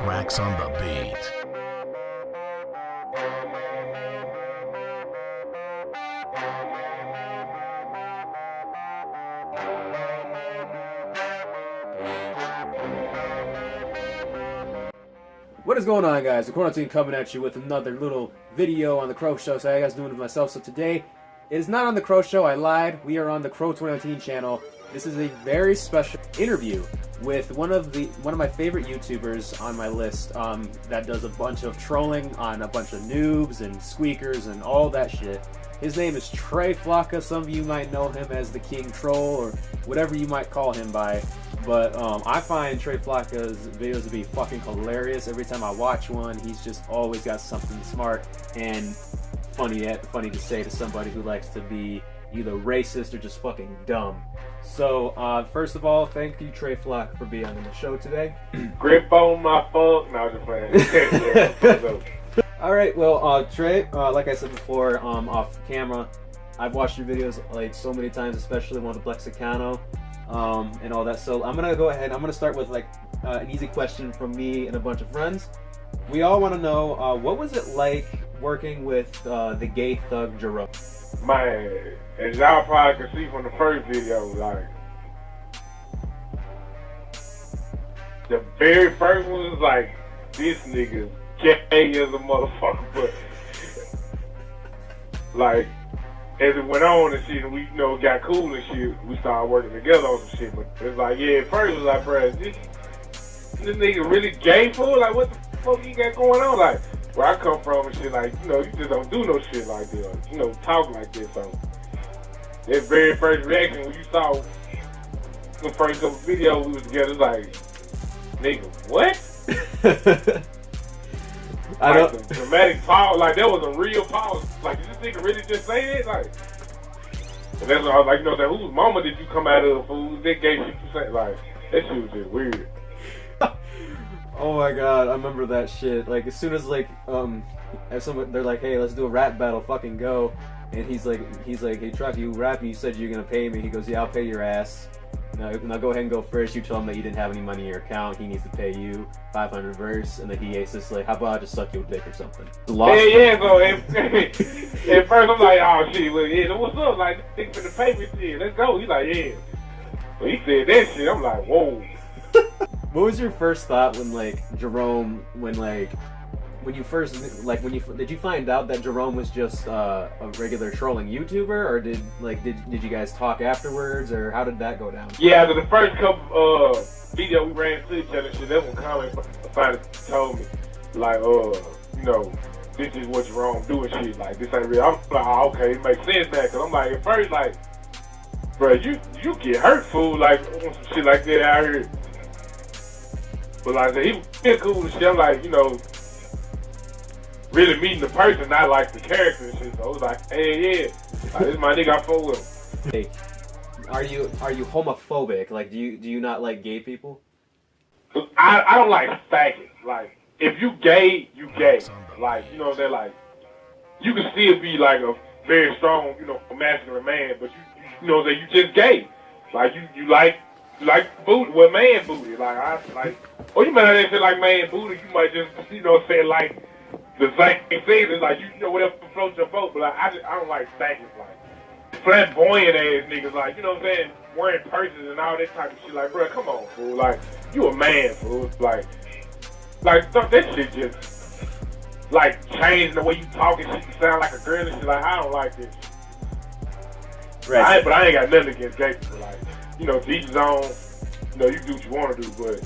tracks on the beat. What is going on, guys? The Quarantine coming at you with another little video on the Crow Show. So how you guys doing with myself? So today, it is not on the Crow Show. I lied. We are on the Crow 2019 channel. This is a very special interview with one of my favorite YouTubers on my list that does a bunch of trolling on a bunch of noobs and squeakers and all that shit. His name is Trae Flocka. Some of you might know him as the King Troll or whatever you might call him by. But I find Trae Flocka's videos to be fucking hilarious. Every time I watch one, he's just always got something smart and funny to say to somebody who likes to be either racist or just fucking dumb. So, first of all, thank you, Trae Flocka, for being on the show today. Grip on my fuck. No, just playing. Alright, well, Trey, like I said before, off camera, I've watched your videos like so many times, especially one with Lexicano, and all that. So I'm gonna go ahead. I'm gonna start with like an easy question from me and a bunch of friends. We all want to know what was it like working with the gay thug Jerome? Man, as y'all probably can see from the first video, like the very first one was like, this nigga gay as a motherfucker, but like as it went on and shit, and we got cool and shit, we started working together on some shit. But it's like, yeah, at first it was like, bro, this nigga really gay, fool? Like, what the fuck you got going on? Like, where I come from and shit, like, you just don't do no shit like this, or, talk like this. So that very first reaction when you saw the first couple videos we was together, it's like, nigga, what? I like don't. the dramatic pause, like that was a real pause. Like, did this nigga really just say it? Like, and that's what I was like, whose mama did you come out of, fool? That gay shit you say? Like, that shit was just weird. Oh my god, I remember that shit. Like, as soon as like as someone, they're like, hey, let's do a rap battle, fucking go. And he's like, hey, Truck, you rap, you said you're gonna pay me. He goes, yeah, I'll pay your ass. Now go ahead and go first. You tell him that you didn't have any money in your account. He needs to pay you 500 verse, and then he is just like, how about I just suck your dick or something? Yeah. So at first I'm like, oh shit, well, yeah, what's up? Like, nigga finna pay me, shit. Let's go. He's like, yeah. But he said that shit. I'm like, whoa. What was your first thought when Jerome, did you find out that Jerome was just a regular trolling YouTuber, or did you guys talk afterwards, or how did that go down? Yeah, after the first couple video we ran into each other, shit, that's when comment finally told me, like, this is what Jerome do and shit, like, this ain't real. I'm like, oh, okay, it makes sense now, cause I'm like, at first, like, bro, you get hurt, fool, like, on some shit like that out here. But like I said, he was cool and shit. I'm like, really meeting the person, not like the character and shit. So I was like, hey, yeah, like, this is my nigga, I fuck with him. Hey, are you homophobic? Like, do you not like gay people? I don't like faggots. Like, if you gay, you gay. Like, they're like, you can still be like a very strong, masculine man, but that you just gay. Like, you like booty, well, man booty. Or you might not even feel like man booty. You might just, say like the same thing. It's like, whatever floats your boat. But like, I don't like faggots, like flamboyant ass niggas, like, what I'm saying, wearing purses and all that type of shit. Like, bro, come on, fool. Like, you a man, fool. Like stuff, that shit just like changing the way you talk and shit. You sound like a girl and shit. Like, I don't like this. Right. But I ain't got nothing against gay people. Like, to each his own. You do what you want to do, but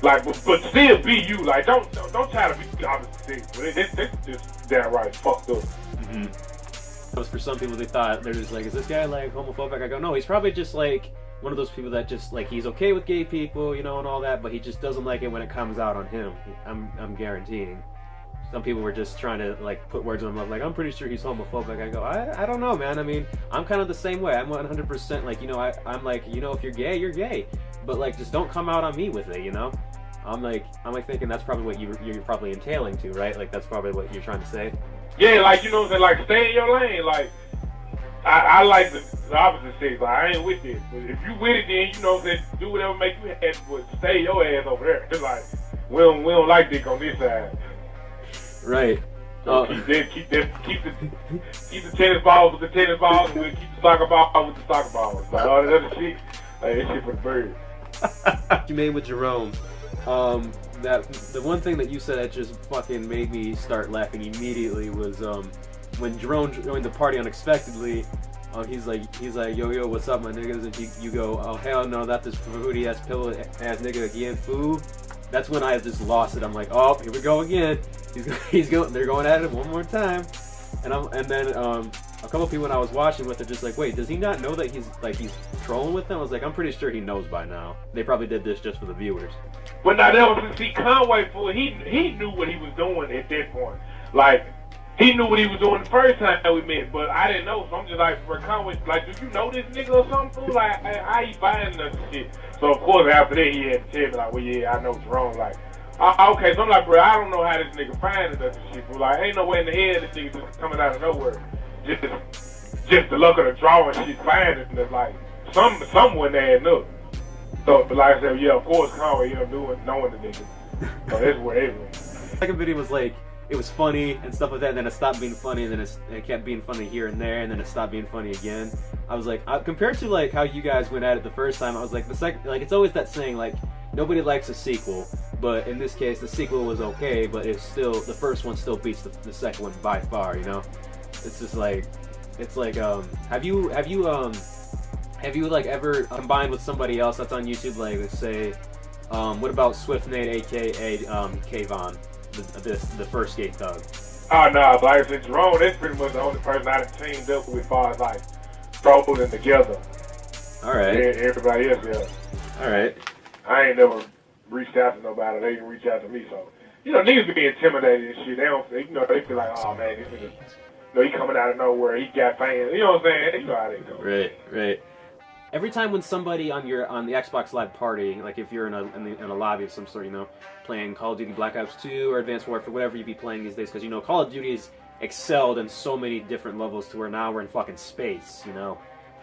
like, but still be you. Like, don't try to be the opposite sex. But that's just downright fucked up. Mm-hmm. For some people, they thought they're just like, is this guy like homophobic? I go, no, he's probably just like one of those people that just like, he's okay with gay people, and all that, but he just doesn't like it when it comes out on him. I'm guaranteeing. Some people were just trying to like put words in my mouth, like, I'm pretty sure he's homophobic. I go, I don't know, man. I mean, I'm kind of the same way. I'm 100% like, I'm like, if you're gay, you're gay, but like, just don't come out on me with it, I'm like thinking that's probably what you're probably entailing to, right? Like, that's probably what you're trying to say. Yeah, like, like, stay in your lane. Like, I like the opposite sex. Like, I ain't with it. But if you with it, then, do whatever make you happy, but stay your ass over there. It's like, we don't like dick on this side. Right. So keep the tennis balls with the tennis balls, and we'll keep the soccer ball with the soccer balls. Like all that other shit, like that shit for the birds. You made with Jerome. That the one thing that you said that just fucking made me start laughing immediately was when Jerome joined the party unexpectedly. He's like, yo, what's up, my niggas? And you go, oh hell no, not this fruity ass pillow ass nigga again, fool. That's when I just lost it. I'm like, oh, here we go again. They're going at it one more time. And then a couple of people when I was watching with are just like, wait, does he not know that he's trolling with them? I was like, I'm pretty sure he knows by now. They probably did this just for the viewers. But now that was see Conway fool. He knew what he was doing at that point. Like he knew what he was doing the first time we met, but I didn't know. So I'm just like, for Conway, like, do you know this nigga or something? Fool? Like, how he buying this shit? So of course after that he had to tell me like, well yeah, I know Jerome. Like, okay, so I'm like, bro, I don't know how this nigga finding this shit. Fool. Like, ain't no way in the hell this nigga just coming out of nowhere. Just the luck of the draw and shit finding it. Like, someone adding up. So, but like I said, yeah, of course Conway, knowing the nigga. So that's where it went. Second video was like, it was funny and stuff like that, and then it stopped being funny, and then it kept being funny here and there, and then it stopped being funny again. I was like, compared to like how you guys went at it the first time, I was like, the second, like it's always that saying like nobody likes a sequel, but in this case the sequel was okay, but it's still the first one still beats the second one by far, you know. It's just like, it's like have you like ever combined with somebody else that's on YouTube, like let's say what about SwiftNate aka Kayvon? The first skate thug. Oh no, like I said, Jerome, that's pretty much the only person I've teamed up with as far as like trolling together. Alright. Yeah, everybody else, yeah. Alright. I ain't never reached out to nobody, they didn't reach out to me, so niggas be intimidated and shit. They don't they feel like, oh man, this nigga, he coming out of nowhere, he got fans, you know what I'm saying? You know how they go. Right. Every time when somebody on the Xbox Live party, like if you're in a lobby of some sort, playing Call of Duty Black Ops 2 or Advanced Warfare, whatever you be playing these days, because Call of Duty's excelled in so many different levels to where now we're in fucking space,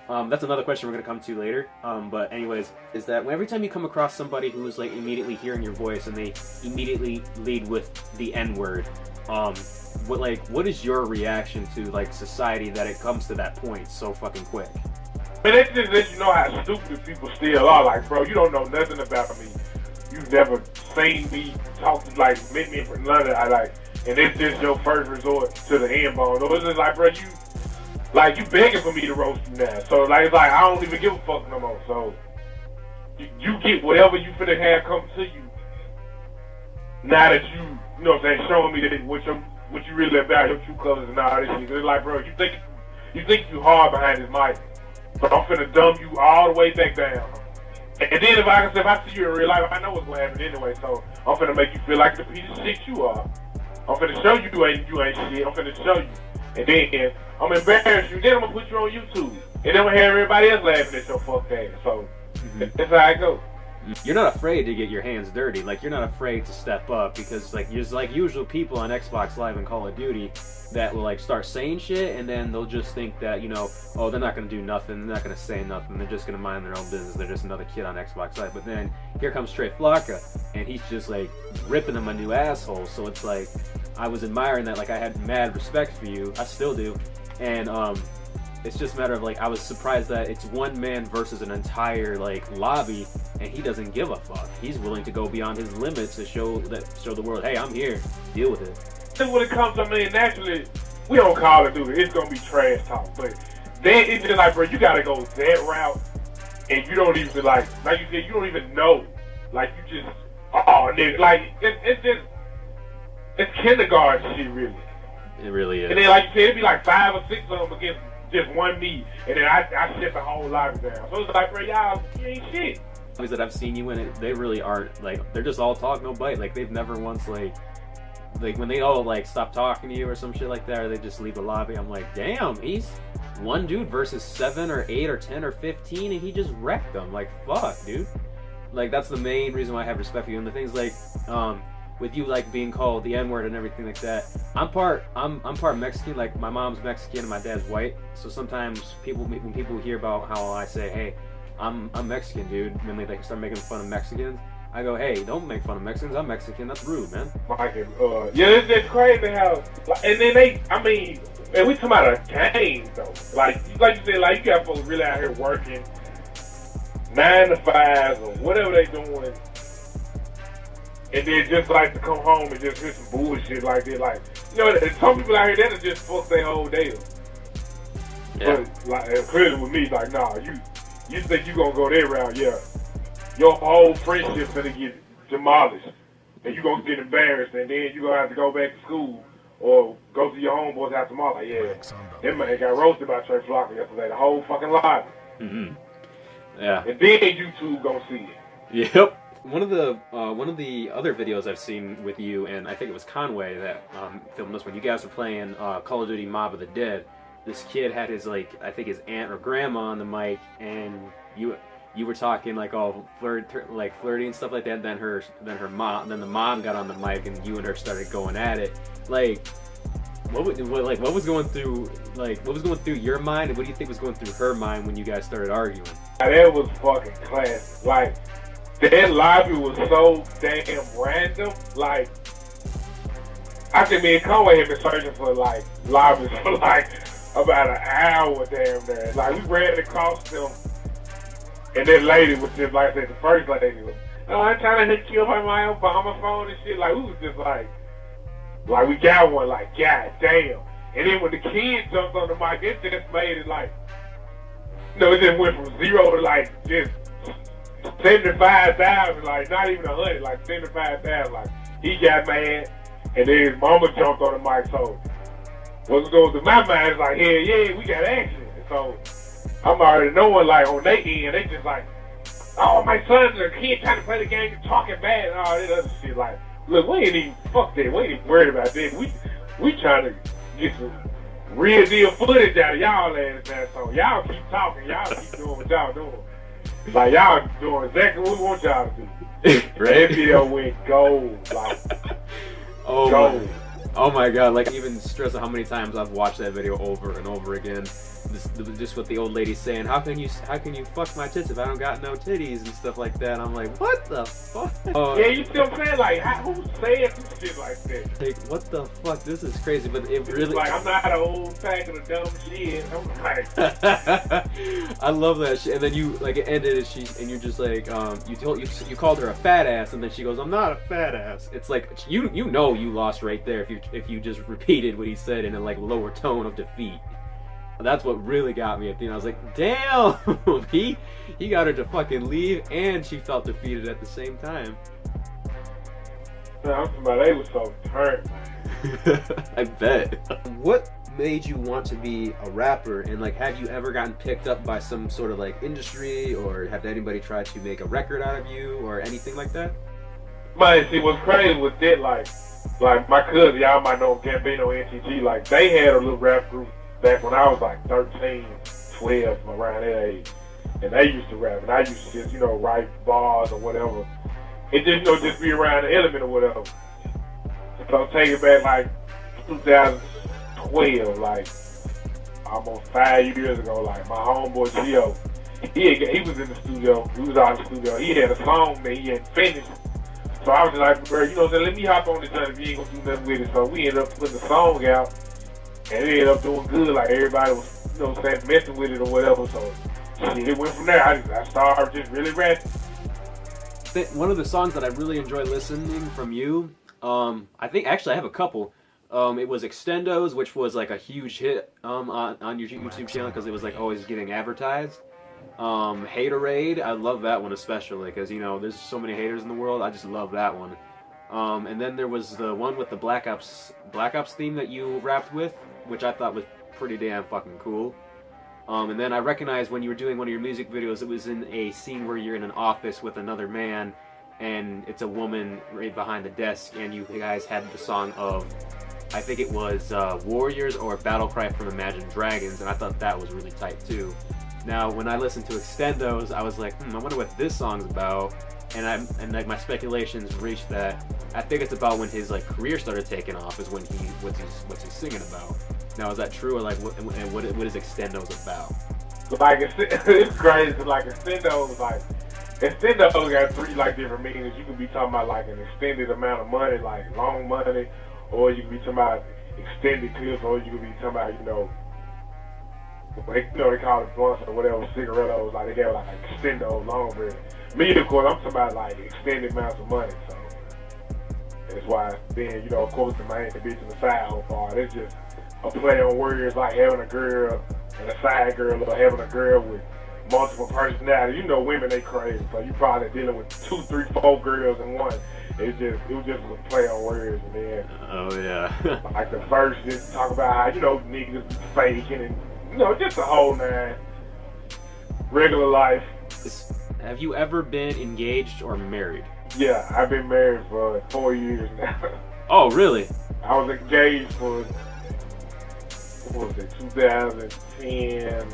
That's another question we're gonna come to later. But anyways, is that every time you come across somebody who's like immediately hearing your voice and they immediately lead with the N-word, what is your reaction to like society that it comes to that point so fucking quick? Man, that's just let you know how stupid people still are. Like, bro, you don't know nothing about me. You've never seen me talk to, like, meet me from London. And it's just your first resort to the end bone. So it's just like, bro, you begging for me to roast you now. So, like, it's like, I don't even give a fuck no more. So, you get whatever you finna have come to you. Now that you know what I'm saying, showing me that what you really about, your true colors and all this shit. It's like, bro, you think you hard behind this mic. But I'm finna dumb you all the way back down. And then if I see you in real life, I know what's gonna happen anyway. So I'm finna make you feel like the piece of shit you are. I'm finna show you ain't shit. I'm finna show you. And then I'm embarrass you. Then I'm gonna put you on YouTube. And then I'm gonna have everybody else laughing at your fuck ass. So that's how I go. You're not afraid to get your hands dirty. Like, you're not afraid to step up because, like, there's, like, usual people on Xbox Live and Call of Duty that will, like, start saying shit and then they'll just think that, oh, they're not going to do nothing. They're not going to say nothing. They're just going to mind their own business. They're just another kid on Xbox Live. But then here comes Trae Flocka and he's just, like, ripping them a new asshole. So it's like, I was admiring that. Like, I had mad respect for you. I still do. And, it's just a matter of, like, I was surprised that it's one man versus an entire, like, lobby, and he doesn't give a fuck. He's willing to go beyond his limits to show the world, hey, I'm here, deal with it. When it comes to, naturally, we don't call it, dude. It's gonna be trash talk, but then it's just like, bro, you gotta go that route, and you don't even, like you said, you don't even know. Like, you just, oh, nigga, like, it's kindergarten shit, really. It really is. And then, like you said, it'd be like 5 or 6 of them against just one me, and then I shut the whole lobby down. So it's like, bro, y'all, you ain't shit. That I've seen you in it, they really aren't, like, they're just all talk, no bite. Like, they've never once, like when they all, like, stop talking to you or some shit like that, or they just leave the lobby, I'm like, damn, he's one dude versus 7 or 8 or 10 or 15, and he just wrecked them. Like, fuck, dude. Like, that's the main reason why I have respect for you. And the things, like, with you, like, being called the N-word and everything like that, I'm part Mexican. Like, my mom's Mexican and my dad's white. So sometimes when people hear about how I say, hey, I'm Mexican, dude, when they start making fun of Mexicans, I go, hey, don't make fun of Mexicans. I'm Mexican. That's rude, man. Yeah, it's just crazy how, like, and then man, we talking about a game though. Like you said, like you got folks really out here working 9 to 5 or whatever they doing, and then just like to come home and just hear some bullshit like that. Like, you know, some people out here that'll just fuck their whole day up. Yeah. But like, clearly with me, like, nah, you think you gonna go there route? Yeah, your whole friendship's gonna get demolished, and you gonna get embarrassed, and then you gonna have to go back to school or go to your homeboy's house tomorrow. Like, yeah, that man got roasted by Trae Flocka yesterday. The whole fucking lot. Mm-hmm. Yeah. And then YouTube gonna see it. Yep. One of the other videos I've seen with you, and I think it was Conway that filmed this one. You guys were playing Call of Duty Mob of the Dead. This kid had his, like, I think his aunt or grandma on the mic, and you were talking like all flirty and stuff like that. Then the mom got on the mic, and you and her started going at it. Like, what was going through your mind, and what do you think was going through her mind when you guys started arguing? That was fucking classic. Like, that lobby was so damn random. Like, I think me and Conway have been searching for like lobbies for like about an hour damn there. Like, we ran across them, and that lady was just like I said, the first lady was, oh, I'm trying to hook you up on my Obama phone and shit. Like, we was just like we got one, like, god damn. And then when the kid jumped on the mic, it just made it like, you know, it just went from 0 to like just 75,000, like not even 100, like 75,000. Like, he got mad, and then his mama jumped on the mic. So what goes through my mind is like, hell yeah, we got action. And so I'm already knowing, like, on their end, they just like, oh, my son's a kid trying to play the game, and talking bad and all that other shit. Like, look, we ain't even fuck that. We ain't even worried about that. We trying to get some real deal footage out of y'all ass now. So y'all keep talking. Y'all keep doing what y'all doing. Like, y'all doing exactly what we want y'all to do. That video went gold. Like, gold. Oh my god, like, even stress how many times I've watched that video over and over again. Just what the old lady saying, how can you fuck my tits if I don't got no titties and stuff like that. I'm like, what the fuck? Yeah, you see what I'm saying? Like, who's saying some shit like that? Like, what the fuck? This is crazy, but it really... Like, I'm not an old pack of dumb shit. I'm like... I love that shit. And then you, like, it ended and you're just like, you called her a fat ass, and then she goes, I'm not a fat ass. It's like, you know you lost right there if you just repeated what he said in a, like, lower tone of defeat. That's what really got me at the end. I was like, damn, he got her to fucking leave, and she felt defeated at the same time. Man, they was so turned. I bet. What made you want to be a rapper, and like, have you ever gotten picked up by some sort of like industry, or have anybody tried to make a record out of you, or anything like that? Man, see, what's crazy with that, like my cousin, y'all might know Gambino, NTG, like, they had a little rap group back when I was like 13, 12, around that age. And they used to rap, and I used to just, you know, write bars or whatever. It just, you know, just be around the element or whatever. So take it back like 2012, like almost 5 years ago, like my homeboy Gio, he was in the studio, he was out in the studio, he had a song that he had finished. So I was just like, bro, you know what I'm saying, let me hop on this joint if you ain't gonna do nothing with it. So we ended up putting the song out, and it ended up doing good. Like, everybody was, you know what I'm saying, messing with it or whatever. So shit, it went from there. I started just really rapping. One of the songs that I really enjoy listening from you, I think actually I have a couple. It was Extendos, which was like a huge hit on your YouTube channel because it was like always getting advertised. Haterade, I love that one especially because, you know, there's so many haters in the world. I just love that one. And then there was the one with the Black Ops theme that you rapped with, which I thought was pretty damn fucking cool. And then I recognized when you were doing one of your music videos, it was in a scene where you're in an office with another man, and it's a woman right behind the desk, and you guys had the song of, I think it was Warriors or Battle Cry from Imagine Dragons, and I thought that was really tight too. Now, when I listened to Extendos, I was like, I wonder what this song's about, and like my speculations reached that I think it's about when his like career started taking off, is when what's he singing about. Now, is that true, or like what is Extendos about? Like, it's crazy. Like, Extendos, like, extendo got three like different meanings. You can be talking about like an extended amount of money, like long money, or you can be talking about extended clips, or you can be talking about, they call it blunts or whatever, cigarettos, like they got like extendo, long version. Me, of course, I'm talking about like extended amounts of money, so that's why then, of course, the main bitch and the side hoe part, it's just a play on words like having a girl and a side girl, or having a girl with multiple personalities. Women, they crazy, so you probably dealing with 2, 3, 4 girls in one. It was just a play on words, and then like the first just talk about how niggas be faking and just the whole nine. Regular life. Have you ever been engaged or married? Yeah, I've been married for 4 years now. Oh, really? I was engaged for 2010.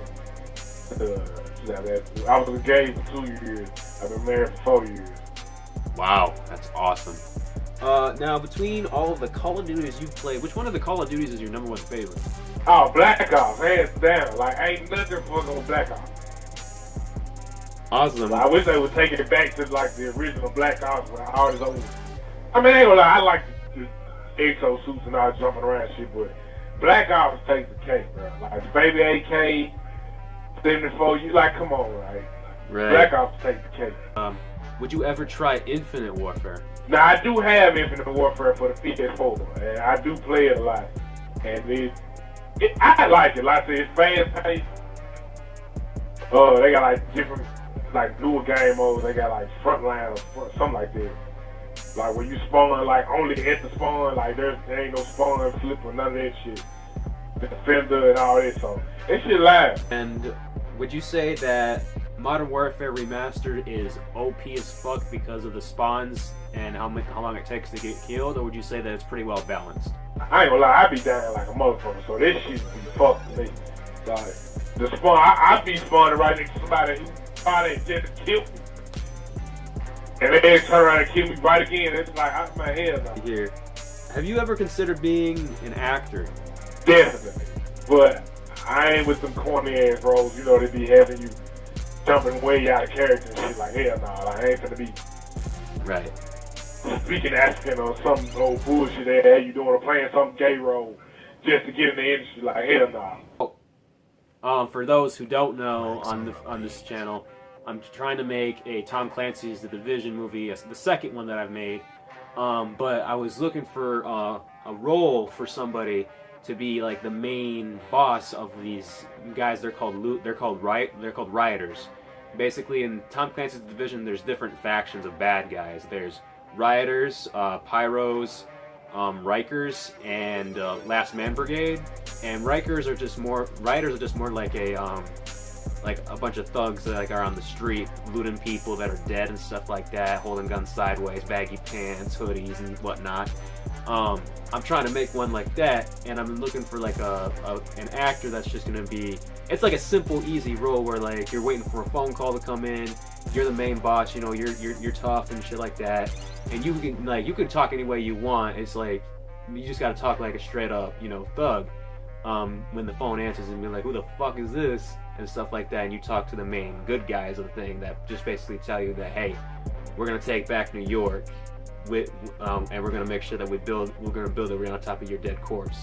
I was engaged for 2 years. I've been married for 4 years. Wow, that's awesome. Now, between all of the Call of Duties you've played, which one of the Call of Duties is your #1 favorite? Oh, Black Ops, hands down. Like, ain't nothing fucking with Black Ops. Awesome. Like, I wish they would take it back to like the original Black Ops when all this old. I mean, I ain't gonna lie, I like the exo suits and all jumping around shit, but Black Ops takes the cake, bro. Like the baby AK, 74, you like, come on, right? Black Ops takes the cake. Would you ever try Infinite Warfare? Now, I do have Infinite Warfare for the PS4, and I do play it a lot. And I like it. Like I said, it's fast paced. They got like different, like newer game modes. They got like frontline or something like that. Like when you spawn, like only at the spawn, like there ain't no spawn flip or none of that shit. The defender and all that, so that shit live. And would you say that Modern Warfare Remastered is OP as fuck because of the spawns and how long it takes to get killed, or would you say that it's pretty well balanced? I ain't gonna lie, I be dying like a motherfucker, so this shit be fucked to me. Like, the spawn, I be spawning right next to somebody who probably just killed me. And they turn around and kill me right again. It's like, out of my head now. Here. Have you ever considered being an actor? Definitely. But I ain't with them corny ass roles, they be having you jumping way out of character and shit. Like, hell no, like, I ain't gonna be speaking African or some old bullshit that you doing or playing some gay role just to get in the industry. Like, hell no. For those who don't know, on this channel, I'm trying to make a Tom Clancy's The Division movie, the second one that I've made. But I was looking for a role for somebody to be like the main boss of these guys. They're called rioters. Basically, in Tom Clancy's Division, there's different factions of bad guys. There's rioters, pyros, Rikers, and Last Man Brigade. And rioters are just more like a bunch of thugs that are on the street looting people that are dead and stuff like that, holding guns sideways, baggy pants, hoodies, and whatnot. I'm trying to make one like that, and I'm looking for like an actor that's just gonna be. It's like a simple, easy role where like you're waiting for a phone call to come in. You're the main boss, you're tough and shit like that, and you can talk any way you want. It's like you just gotta talk like a straight up thug. When the phone answers and be like, who the fuck is this? And stuff like that, and you talk to the main good guys of the thing that just basically tell you that, hey, we're gonna take back New York, and we're gonna make sure that we're gonna build it right on top of your dead corpse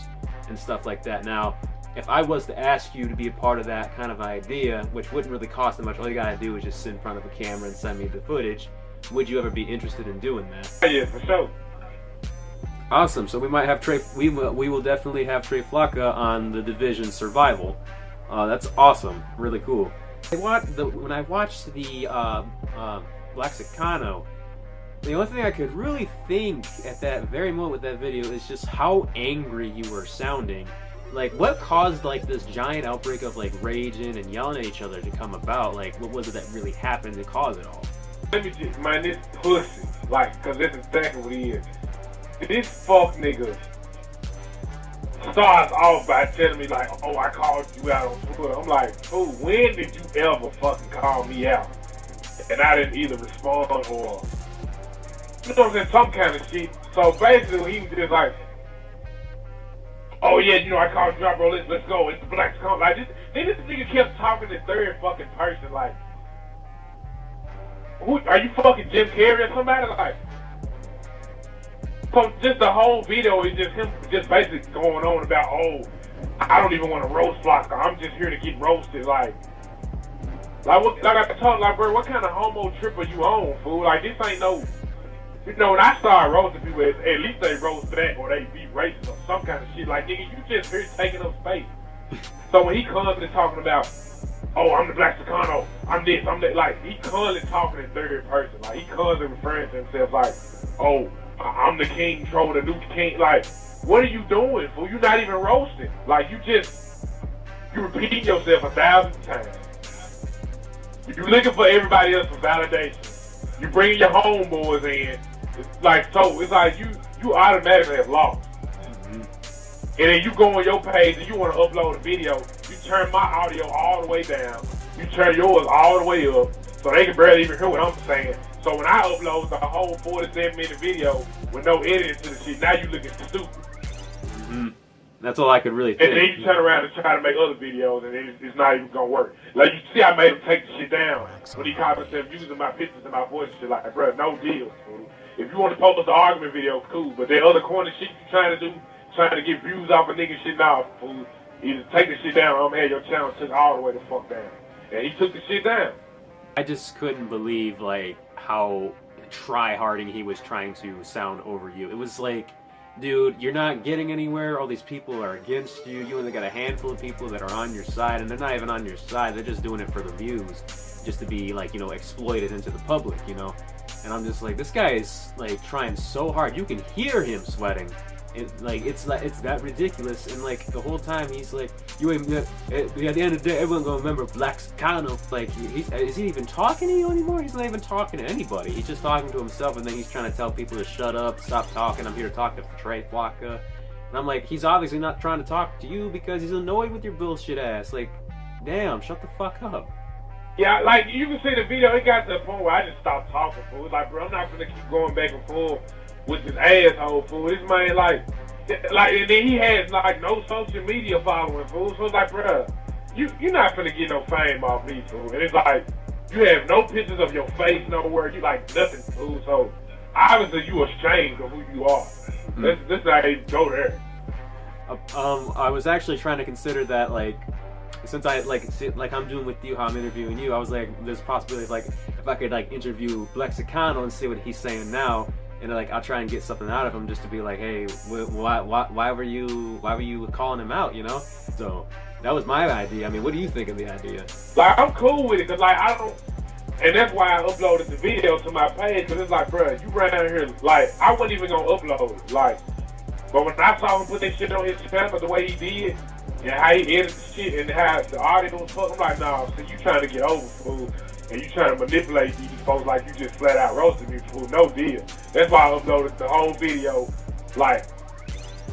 and stuff like that. Now, if I was to ask you to be a part of that kind of idea, which wouldn't really cost that much, all you gotta do is just sit in front of a camera and send me the footage. Would you ever be interested in doing that? Yeah, for sure. Awesome. So we might have Trae. We will definitely have Trae Flocka on The Division Survival. That's awesome. Really cool. When I watched the Blaxicano, the only thing I could really think at that very moment with that video is just how angry you were sounding. Like, what caused like this giant outbreak of like raging and yelling at each other to come about? Like, what was it that really happened to cause it all? Let me just, man, this pussy, like, cause this is exactly what he is. This fuck nigga starts off by telling me like, oh, I called you out on Twitter. I'm like, oh, when did you ever fucking call me out? And I didn't either respond or, you know what I'm saying, some kind of shit. So basically, he was just like, oh yeah, I called you out, bro. Let's go. It's the Black Scum. Like this nigga kept talking in third fucking person, like who are you fucking Jim Carrey or somebody? Like, so just the whole video is just him just basically going on about, oh, I don't even want to roast Flocka. I'm just here to get roasted. Like what, like I told, like, bro, what kind of homo trip are you on, fool? Like, this ain't no, you know, when I start roasting people, at least they roast back or they be racist or some kind of shit. Like, nigga, you just here taking up space. So when he constantly talking about, oh, I'm the Black Chicano, I'm this, I'm that, like, he constantly talking in third person. Like, he constantly referring to himself like, oh, I'm the king, troll, the new king. Like, what are you doing, fool? You're not even roasting. Like, you repeating yourself 1,000 times. You're looking for everybody else for validation. You bring your homeboys in. It's like, so it's like you automatically have lost. Mm-hmm. And then you go on your page and you want to upload a video. You turn my audio all the way down. You turn yours all the way up, so they can barely even hear what I'm saying. So when I upload the whole 47-minute video with no editing to the shit, now you looking stupid. Mm-hmm. That's all I could really think. And then you turn around and try to make other videos, and it's not even gonna work. Like, you see, I made him take the shit down when he caught himself using my pictures and my voice and shit. Like, bro, no deal, fool. If you want to post an argument video, cool. But that other corner shit you trying to do, trying to get views off a nigga shit, nah, fool. Either take the shit down or I'm had your channel took all the way the fuck down. And he took the shit down. I just couldn't believe, like, how try-harding he was trying to sound over you. It was like, dude, you're not getting anywhere. All these people are against you. You only got a handful of people that are on your side, and they're not even on your side. They're just doing it for the views, just to be, like, you know, exploited into the public, you know? And I'm just like, this guy is, like, trying so hard. You can hear him sweating. It's that ridiculous. And, like, the whole time he's like, you ain't, at the end of the day, everyone gonna remember Black Chicano. Like, is he even talking to you anymore? He's not even talking to anybody. He's just talking to himself, and then he's trying to tell people to shut up, stop talking. I'm here to talk to Trae Flocka. And I'm like, he's obviously not trying to talk to you because he's annoyed with your bullshit ass. Like, damn, shut the fuck up. Yeah, like, you can see the video, it got to the point where I just stopped talking, fool. It's like, bro, I'm not gonna keep going back and forth with this asshole, fool. This man, like, and then he has, like, no social media following, fool. So it's like, bro, you're not gonna get no fame off me, fool. And it's like, you have no pictures of your face nowhere. You, like, nothing, fool. So, obviously, you ashamed of who you are. Mm-hmm. This not even go there. I was actually trying to consider that, like, since I, like I'm doing with you, how I'm interviewing you, I was like, there's a possibility of, like, if I could, like, interview Black Chicano and see what he's saying now, and, like, I'll try and get something out of him just to be like, hey, why were you calling him out, you know? So that was my idea. I mean, what do you think of the idea? Like, I'm cool with it, cause, like, I don't, and that's why I uploaded the video to my page, cause it's like, bro, you ran out here, like, I wasn't even gonna upload it, like, but when I saw him put that shit on his channel the way he did, and how he edited the shit and how the audio was fucked, I'm like, nah, so you trying to get over, fool, and you trying to manipulate these folks like you just flat out roasted me, fool, no deal. That's why I uploaded the whole video, like,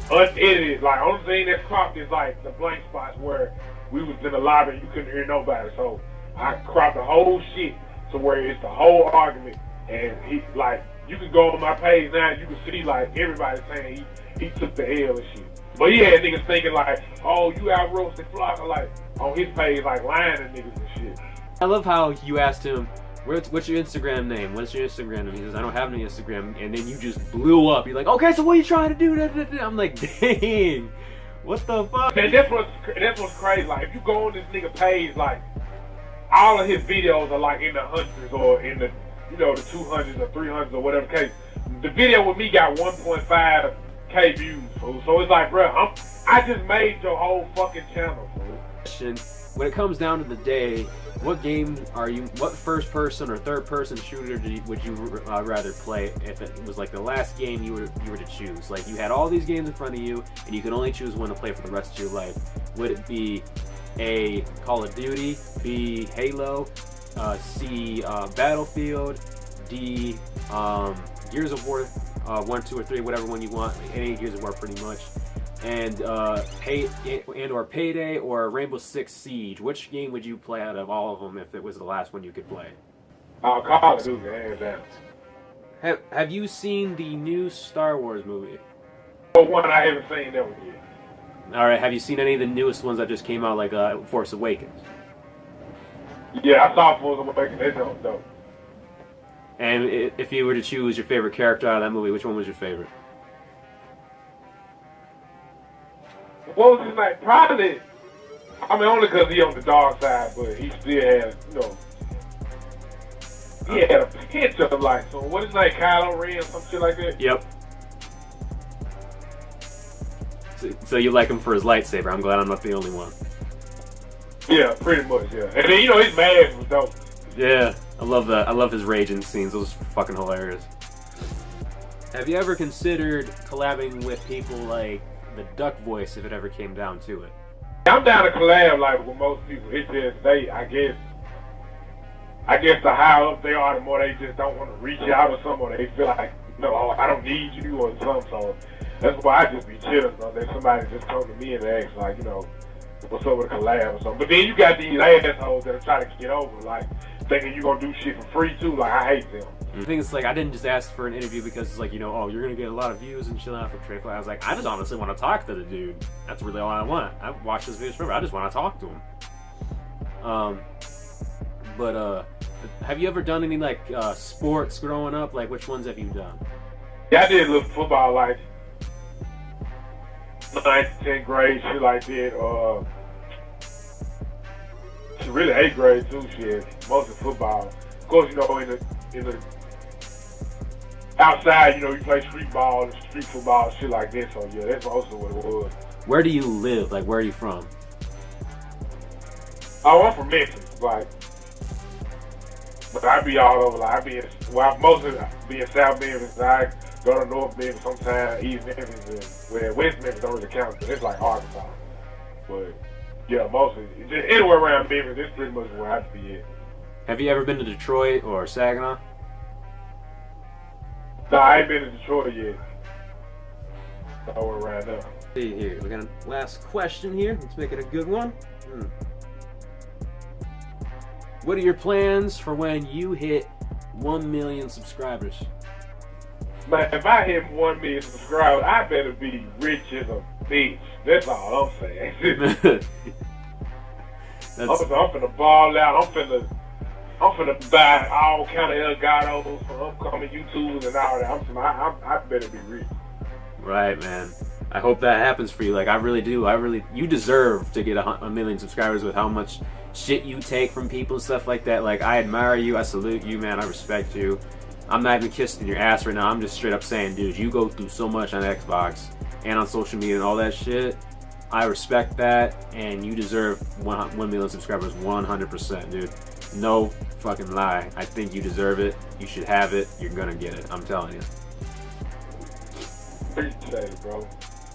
unedited. Like, only thing that's cropped is, like, the blank spots where we was in the lobby and you couldn't hear nobody. So I cropped the whole shit to where it's the whole argument. And he, like, you can go on my page now and you can see, like, everybody saying he took the L and shit. But he had niggas thinking, like, oh, you out roasting Flocka, like, on his page, like, lying to niggas and shit. I love how you asked him, what's your Instagram name? What's your Instagram name? He says, I don't have any Instagram. And then you just blew up. You're like, okay, so what are you trying to do? I'm like, dang, what the fuck? And that's what's crazy. Like, if you go on this nigga page, like, all of his videos are, like, in the hundreds or in the, you know, the 200s or 300s or whatever case. The video with me got 1.5K views, fool. So it's like, bro, I just made your whole fucking channel, fool. When it comes down to the day, what first person or third person shooter would you rather play if it was like the last game you were to choose? Like, you had all these games in front of you and you could only choose one to play for the rest of your life. Would it be A, Call of Duty, B, Halo, C, Battlefield, D, Gears of War 1, 2, or 3, whatever one you want, any Gears of War pretty much, and or Payday or Rainbow Six Siege? Which game would you play out of all of them if it was the last one you could play? Call of Duty, hands down. Have you seen the new Star Wars movie? Oh, one I haven't seen that one yet. Alright, have you seen any of the newest ones that just came out, like Force Awakens? Yeah, I saw Force Awakens. That's dope. And if you were to choose your favorite character out of that movie, which one was your favorite? What was his name? Probably. I mean, only because he on the dark side, but he still had, you know, he had a pinch of light. So what is his name? Kylo Ren or some shit like that? Yep. So you like him for his lightsaber. I'm glad I'm not the only one. Yeah, pretty much, yeah. And then, you know, his mask was dope. Yeah, I love that. I love his raging scenes. Those are fucking hilarious. Have you ever considered collabing with people like the Duck Voice if it ever came down to it? I'm down to collab like with most people. It's just I guess the higher up they are, the more they just don't want to reach out or something, or they feel like, no, I don't need you or something. So that's why I just be chilling. So let somebody just come to me and ask, like, you know, what's up with a collab or something. But then you got these assholes that are trying to get over, like, thinking you gonna do shit for free too. Like, I hate them. The thing is, like, I didn't just ask for an interview because it's like, you know, oh, you're gonna get a lot of views and chilling out for Trae Flocka. I was like, I just honestly want to talk to the dude. That's really all I want. I've watched his videos forever. I just want to talk to him. Have you ever done any like sports growing up? Like, which ones have you done? Yeah, I did a little football, like 9th, 10th grade, shit like that. Really 8th grade too, shit. Mostly football. Of course, you know, in the outside, you know, you play street ball and street football, shit like that. So yeah, that's also what it was. Where do you live? Like, where are you from? Oh, I'm from Memphis, like, but I be all over. Like, I mostly be in South Memphis. I go to North Memphis sometimes, East Memphis, and West Memphis don't really count because it's like Arkansas. But yeah, mostly just anywhere around Memphis. That's pretty much where I be at. Have you ever been to Detroit or Saginaw? No, I ain't been to Detroit yet. Nowhere around there. See here, we got a last question here. Let's make it a good one. What are your plans for when you hit 1 million subscribers? Man, if I hit 1 million subscribers, I better be rich as a bitch. That's all I'm saying. I'm finna ball out. I'm finna buy all kind of Elgatos from upcoming YouTubers and all that. I better be rich. Right, man. I hope that happens for you. Like, I really do. You deserve to get a million subscribers with how much shit you take from people and stuff like that. Like, I admire you. I salute you, man. I respect you. I'm not even kissing your ass right now. I'm just straight up saying, dude, you go through so much on Xbox and on social media and all that shit. I respect that, and you deserve 1 million subscribers 100%, dude. No fucking lie. I think you deserve it. You should have it. You're gonna get it. I'm telling you. Appreciate it, bro.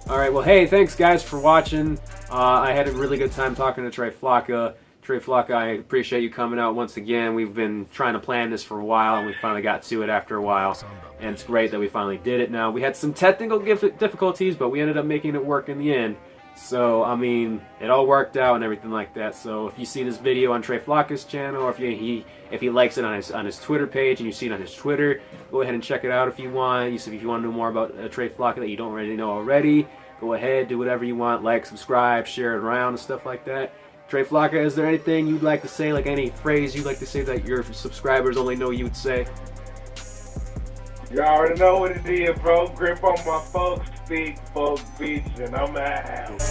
Alright, well, hey, thanks, guys, for watching. I had a really good time talking to Trae Flocka. Trae Flocka, I appreciate you coming out once again. We've been trying to plan this for a while, and we finally got to it after a while. And it's great that we finally did it now. We had some technical difficulties, but we ended up making it work in the end. So, I mean, it all worked out and everything like that. So, if you see this video on Trae Flocka's channel, or if he likes it on his Twitter page and you see it on his Twitter, go ahead and check it out if you want. If you want to know more about Trae Flocka that you don't already know already, go ahead, do whatever you want. Like, subscribe, share it around and stuff like that. Trae Flocka, is there anything you'd like to say, like any phrase you'd like to say that your subscribers only know you would say? You already know what it is, bro. Grip on my folks, big folk, bitch, and I'm out.